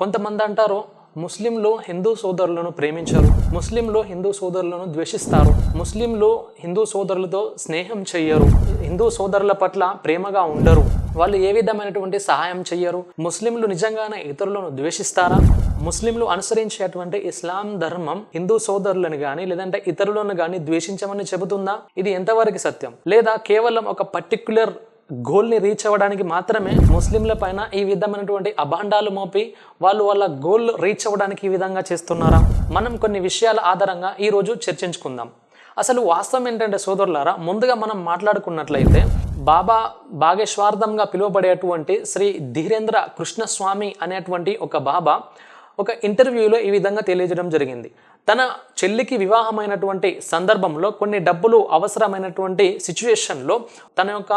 కొంతమంది అంటారు ముస్లింలు హిందూ సోదరులను ప్రేమించరు, ముస్లింలు హిందూ సోదరులను ద్వేషిస్తారు, ముస్లింలు హిందూ సోదరులతో స్నేహం చెయ్యరు, హిందూ సోదరుల పట్ల ప్రేమగా ఉండరు, వాళ్ళు ఏ విధమైనటువంటి సహాయం చెయ్యరు, ముస్లింలు నిజంగానే ఇతరులను ద్వేషిస్తారా? ముస్లింలు అనుసరించేటువంటి ఇస్లాం ధర్మం హిందూ సోదరులను కానీ లేదంటే ఇతరులను కానీ ద్వేషించమని చెబుతుందా? ఇది ఎంతవరకు సత్యం? లేదా కేవలం ఒక పర్టిక్యులర్ గోల్ని రీచ్ అవ్వడానికి మాత్రమే ముస్లింల పైన ఈ విధమైనటువంటి అభాండాలు మోపి వాళ్ళ గోల్ రీచ్ అవ్వడానికి ఈ విధంగా చేస్తున్నారా? మనం కొన్ని విషయాల ఆధారంగా ఈరోజు చర్చించుకుందాం. అసలు వాస్తవం ఏంటంటే సోదరులారా, ముందుగా మనం మాట్లాడుకున్నట్లయితే బాబా భాగేశ్వార్థంగా పిలువబడేటువంటి శ్రీ ధీరేంద్ర కృష్ణస్వామి అనేటువంటి ఒక బాబా ఒక ఇంటర్వ్యూలో ఈ విధంగా తెలియజేయడం జరిగింది. తన చెల్లికి వివాహమైనటువంటి సందర్భంలో కొన్ని డబ్బులు అవసరమైనటువంటి సిచ్యువేషన్లో తన యొక్క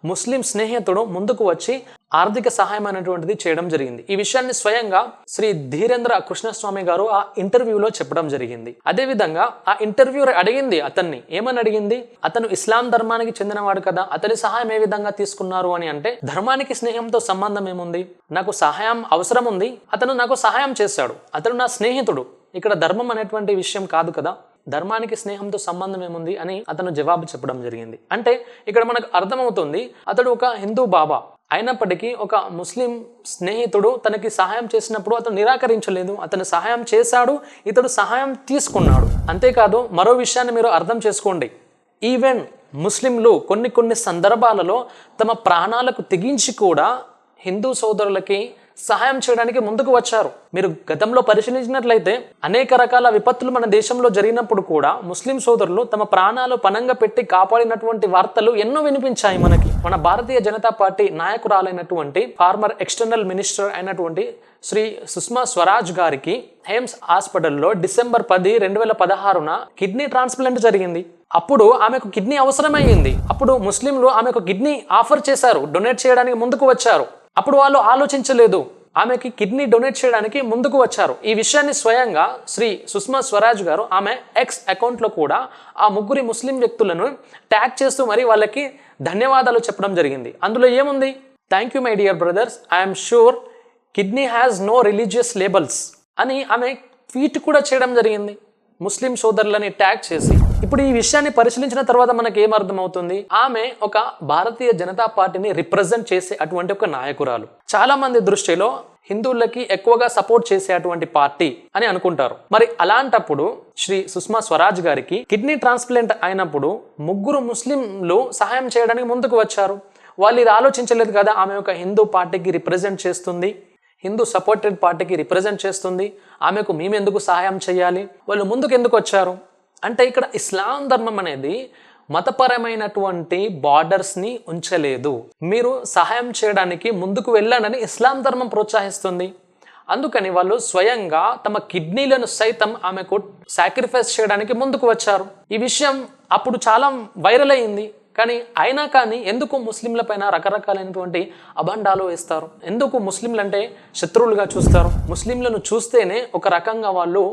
ముస్లిం స్నేహితుడు ముందుకు వచ్చి ఆర్థిక సహాయం అనేటువంటిది చేయడం జరిగింది. ఈ విషయాన్ని స్వయంగా శ్రీ ధీరేంద్ర కృష్ణస్వామి గారు ఆ ఇంటర్వ్యూలో చెప్పడం జరిగింది. అదేవిధంగా ఆ ఇంటర్వ్యూ అడిగింది అతన్ని, ఏమని అడిగింది? అతను ఇస్లాం ధర్మానికి చెందినవాడు కదా, అతని సహాయం ఏ విధంగా తీసుకున్నారు అని అంటే, ధర్మానికి స్నేహంతో సంబంధం ఏముంది? నాకు సహాయం అవసరం ఉంది, అతను నాకు సహాయం చేశాడు, అతను నా స్నేహితుడు, ఇక్కడ ధర్మం అనేటువంటి విషయం కాదు కదా, ధర్మానికి స్నేహంతో సంబంధం ఏముంది అని అతను జవాబు చెప్పడం జరిగింది. అంటే ఇక్కడ మనకు అర్థమవుతుంది, అతడు ఒక హిందూ బాబా అయినప్పటికీ ఒక ముస్లిం స్నేహితుడు తనకి సహాయం చేసినప్పుడు అతను నిరాకరించలేదు, అతను సహాయం చేశాడు, ఇతడు సహాయం తీసుకున్నాడు. అంతేకాదు మరో విషయాన్ని మీరు అర్థం చేసుకోండి, ఈవెన్ ముస్లింలు కొన్ని సందర్భాలలో తమ ప్రాణాలకు తెగించి కూడా హిందూ సోదరులకి సహాయం చేయడానికి ముందుకు వచ్చారు. మీరు గతంలో పరిశీలించినట్లయితే అనేక రకాల విపత్తులు మన దేశంలో జరిగినప్పుడు కూడా ముస్లిం సోదరులు తమ ప్రాణాలు పణంగా పెట్టి కాపాడినటువంటి వార్తలు ఎన్నో వినిపించాయి మనకి. మన భారతీయ జనతా పార్టీ నాయకురాలైనటువంటి ఫార్మర్ ఎక్స్టర్నల్ మినిస్టర్ అయినటువంటి శ్రీ సుష్మా స్వరాజ్ గారికి ఎయిమ్స్ హాస్పిటల్లో డిసెంబర్ 10, 2016 కిడ్నీ ట్రాన్స్ప్లాంట్ జరిగింది. అప్పుడు ఆమెకు కిడ్నీ అవసరమైంది. అప్పుడు ముస్లింలు ఆమెకు కిడ్నీ ఆఫర్ చేశారు, డొనేట్ చేయడానికి ముందుకు వచ్చారు. అప్పుడు వాళ్ళు ఆలోచించలేదు, ఆమెకి కిడ్నీ డొనేట్ చేయడానికి ముందుకు వచ్చారు. ఈ విషయాన్ని స్వయంగా శ్రీ సుష్మా స్వరాజ్ గారు ఆమె ఎక్స్ అకౌంట్లో కూడా ఆ ముగ్గురి ముస్లిం వ్యక్తులను ట్యాగ్ చేస్తూ మరి వాళ్ళకి ధన్యవాదాలు చెప్పడం జరిగింది. అందులో ఏముంది? Thank you my dear brothers, I'm sure kidney has no religious labels అని ఆమె ట్వీట్ కూడా చేయడం జరిగింది, ముస్లిం సోదరులని ట్యాగ్ చేసి. ఇప్పుడు ఈ విషయాన్ని పరిశీలించిన తర్వాత మనకి ఏమర్థమవుతుంది? ఆమె ఒక భారతీయ జనతా పార్టీని రిప్రజెంట్ చేసే అటువంటి ఒక నాయకురాలు. చాలా మంది దృష్టిలో హిందువులకి ఎక్కువగా సపోర్ట్ చేసే అటువంటి పార్టీ అని అనుకుంటారు. మరి అలాంటప్పుడు శ్రీ సుష్మా స్వరాజ్ గారికి కిడ్నీ ట్రాన్స్ప్లాంట్ అయినప్పుడు ముగ్గురు ముస్లింలు సహాయం చేయడానికి ముందుకు వచ్చారు. వాళ్ళు ఇది ఆలోచించలేదు కదా, ఆమె ఒక హిందూ పార్టీకి రిప్రజెంట్ చేస్తుంది, హిందూ సపోర్టెడ్ పార్టీకి రిప్రజెంట్ చేస్తుంది, ఆమెకు మేమెందుకు సహాయం చేయాలి, వాళ్ళు ముందుకు ఎందుకు వచ్చారు అంటే, ఇక్కడ ఇస్లాం ధర్మం అనేది మతపరమైనటువంటి బార్డర్స్ని ఉంచలేదు. మీరు సహాయం చేయడానికి ముందుకు వెళ్ళాలని ఇస్లాం ధర్మం ప్రోత్సహిస్తుంది. అందుకని వాళ్ళు స్వయంగా తమ కిడ్నీలను సైతం ఆమెకు సాక్రిఫైస్ చేయడానికి ముందుకు వచ్చారు. ఈ విషయం అప్పుడు చాలా వైరల్ అయింది. కానీ ఎందుకు ముస్లింల పైన రకరకాలైనటువంటి అభండాలు వేస్తారు? ఎందుకు ముస్లింలు అంటే శత్రువులుగా చూస్తారు? ముస్లింలను చూస్తేనే ఒక రకంగా వాళ్ళు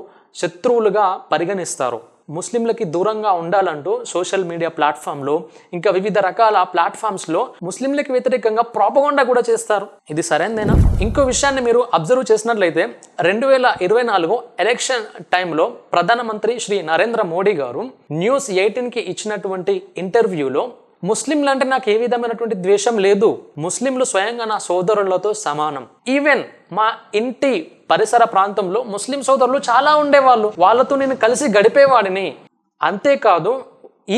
శత్రువులుగా పరిగణిస్తారు. ముస్లింలకి దూరంగా ఉండాలంటూ సోషల్ మీడియా ప్లాట్ఫామ్లో ఇంకా వివిధ రకాల ప్లాట్ఫామ్స్లో ముస్లింలకి వ్యతిరేకంగా ప్రాపగండా కూడా చేస్తారు. ఇది సరైనదేనా? ఇంకో విషయాన్ని మీరు అబ్జర్వ్ చేసినట్లయితే 2024 ఎలక్షన్ టైంలో ప్రధానమంత్రి శ్రీ నరేంద్ర మోడీ గారు న్యూస్ 18కి ఇచ్చినటువంటి ఇంటర్వ్యూలో ముస్లింలు అంటే నాకు ఏ విధమైనటువంటి ద్వేషం లేదు, ముస్లింలు స్వయంగా నా సోదరులతో సమానం, ఈవెన్ మా ఇంటి పరిసర ప్రాంతంలో ముస్లిం సోదరులు చాలా ఉండేవాళ్ళు, వాళ్ళతో నేను కలిసి గడిపేవాడిని. అంతేకాదు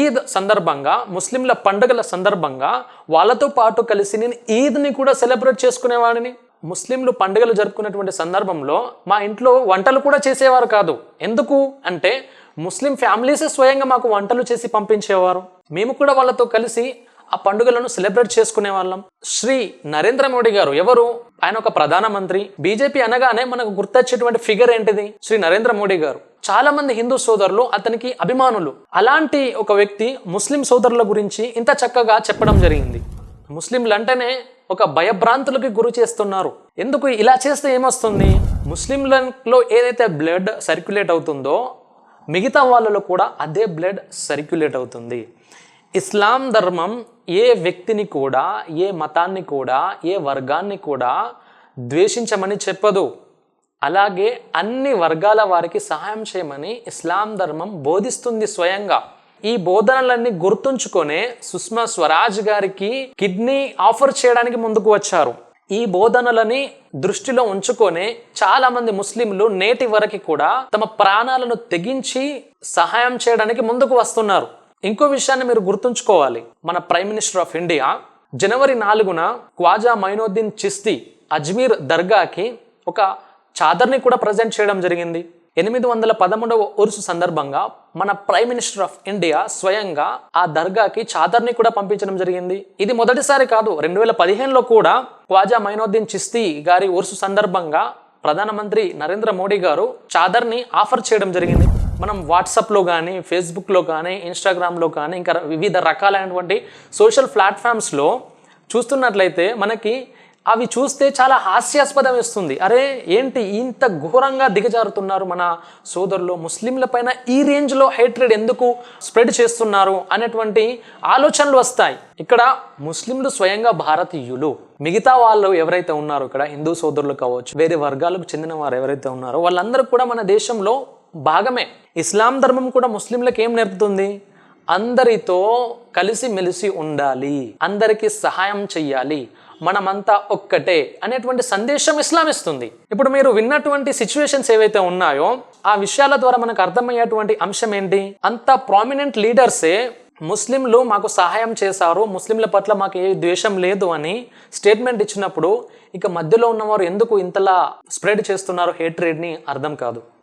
ఈద్ సందర్భంగా, ముస్లింల పండుగల సందర్భంగా వాళ్ళతో పాటు కలిసి నేను ఈద్ని కూడా సెలబ్రేట్ చేసుకునేవాడిని. ముస్లింలు పండుగలు జరుపుకునేటువంటి సందర్భంలో మా ఇంట్లో వంటలు కూడా చేసేవారు కాదు. ఎందుకు అంటే ముస్లిం ఫ్యామిలీసే స్వయంగా మాకు వంటలు చేసి పంపించేవారు, మేము కూడా వాళ్ళతో కలిసి ఆ పండుగలను సెలబ్రేట్ చేసుకునే వాళ్ళం. శ్రీ నరేంద్ర మోడీ గారు ఎవరు? ఆయన ఒక ప్రధానమంత్రి. బీజేపీ అనగానే మనకు గుర్తొచ్చేటువంటి ఫిగర్ ఏంటిది? శ్రీ నరేంద్ర మోడీ గారు. చాలా మంది హిందూ సోదరులు అతనికి అభిమానులు. అలాంటి ఒక వ్యక్తి ముస్లిం సోదరుల గురించి ఇంత చక్కగా చెప్పడం జరిగింది. ముస్లింలు అంటేనే ఒక భయభ్రాంతులకి గురి చేస్తున్నారు. ఎందుకు ఇలా చేస్తే ఏమొస్తుంది? ముస్లింలలో ఏదైతే బ్లడ్ సర్క్యులేట్ అవుతుందో మిగతా వాళ్ళలో కూడా అదే బ్లడ్ సర్క్యులేట్ అవుతుంది. ఇస్లాం ధర్మం ఏ వ్యక్తిని కూడా, ఏ మతాన్ని కూడా, ఏ వర్గాన్ని కూడా ద్వేషించమని చెప్పదు. అలాగే అన్ని వర్గాల వారికి సహాయం చేయమని ఇస్లాం ధర్మం బోధిస్తుంది స్వయంగా. ఈ బోధనలన్నీ గుర్తుంచుకొనే సుష్మా స్వరాజ్ గారికి కిడ్నీ ఆఫర్ చేయడానికి ముందుకు వచ్చారు. ఈ బోధనలని దృష్టిలో ఉంచుకొని చాలా మంది ముస్లింలు నేటి వరకు కూడా తమ ప్రాణాలను తెగించి సహాయం చేయడానికి ముందుకు వస్తున్నారు. ఇంకో విషయాన్ని మీరు గుర్తుంచుకోవాలి. మన ప్రైమ్ మినిస్టర్ ఆఫ్ ఇండియా జనవరి 4న ఖ్వాజా మైనుద్దీన్ చిస్తి అజ్మీర్ దర్గాకి ఒక చాదర్ని కూడా ప్రజెంట్ చేయడం జరిగింది. 811వ ఉరుసు సందర్భంగా మన ప్రైమ్ మినిస్టర్ ఆఫ్ ఇండియా స్వయంగా ఆ దర్గాకి చాదర్ని కూడా పంపించడం జరిగింది. ఇది మొదటిసారి కాదు. 2015లో కూడా ఖ్వాజా మైనుద్దీన్ చిస్తి గారి ఉరుసు సందర్భంగా ప్రధానమంత్రి నరేంద్ర మోడీ గారు చాదర్ని ఆఫర్ చేయడం జరిగింది. మనం వాట్సాప్లో కానీ, ఫేస్బుక్లో కానీ, ఇన్స్టాగ్రామ్లో కానీ, ఇంకా వివిధ రకాలైనటువంటి సోషల్ ప్లాట్ఫామ్స్లో చూస్తున్నట్లయితే మనకి అవి చూస్తే చాలా హాస్యాస్పదం ఇస్తుంది. అరే ఏంటి ఇంత ఘోరంగా దిగజారుతున్నారు మన సోదరులు, ముస్లింల పైన ఈ రేంజ్లో హేట్రెడ్ ఎందుకు స్ప్రెడ్ చేస్తున్నారు అనేటువంటి ఆలోచనలు వస్తాయి. ఇక్కడ ముస్లింలు స్వయంగా భారతీయులు, మిగతా వాళ్ళు ఎవరైతే ఉన్నారో ఇక్కడ హిందూ సోదరులు కావచ్చు, వేరే వర్గాలకు చెందిన వారు ఎవరైతే ఉన్నారో వాళ్ళందరూ కూడా మన దేశంలో భాగమే. ఇస్లాం ధర్మం కూడా ముస్లింలకు ఏం నేర్పుతుంది? అందరితో కలిసిమెలిసి ఉండాలి, అందరికీ సహాయం చెయ్యాలి, మనమంతా ఒక్కటే అనేటువంటి సందేశం ఇస్లాం ఇస్తుంది. ఇప్పుడు మీరు విన్నటువంటి సిచ్యువేషన్స్ ఏవైతే ఉన్నాయో ఆ విషయాల ద్వారా మనకు అర్థమయ్యేటువంటి అంశం ఏంటి? అంత ప్రామినెంట్ లీడర్సే ముస్లింలు మాకు సహాయం చేశారు, ముస్లింల పట్ల మాకు ఏ ద్వేషం లేదు అని స్టేట్మెంట్ ఇచ్చినప్పుడు ఇక మధ్యలో ఉన్నవారు ఎందుకు ఇంతలా స్ప్రెడ్ చేస్తున్నారు హేట్రేడ్ని అర్థం కాదు.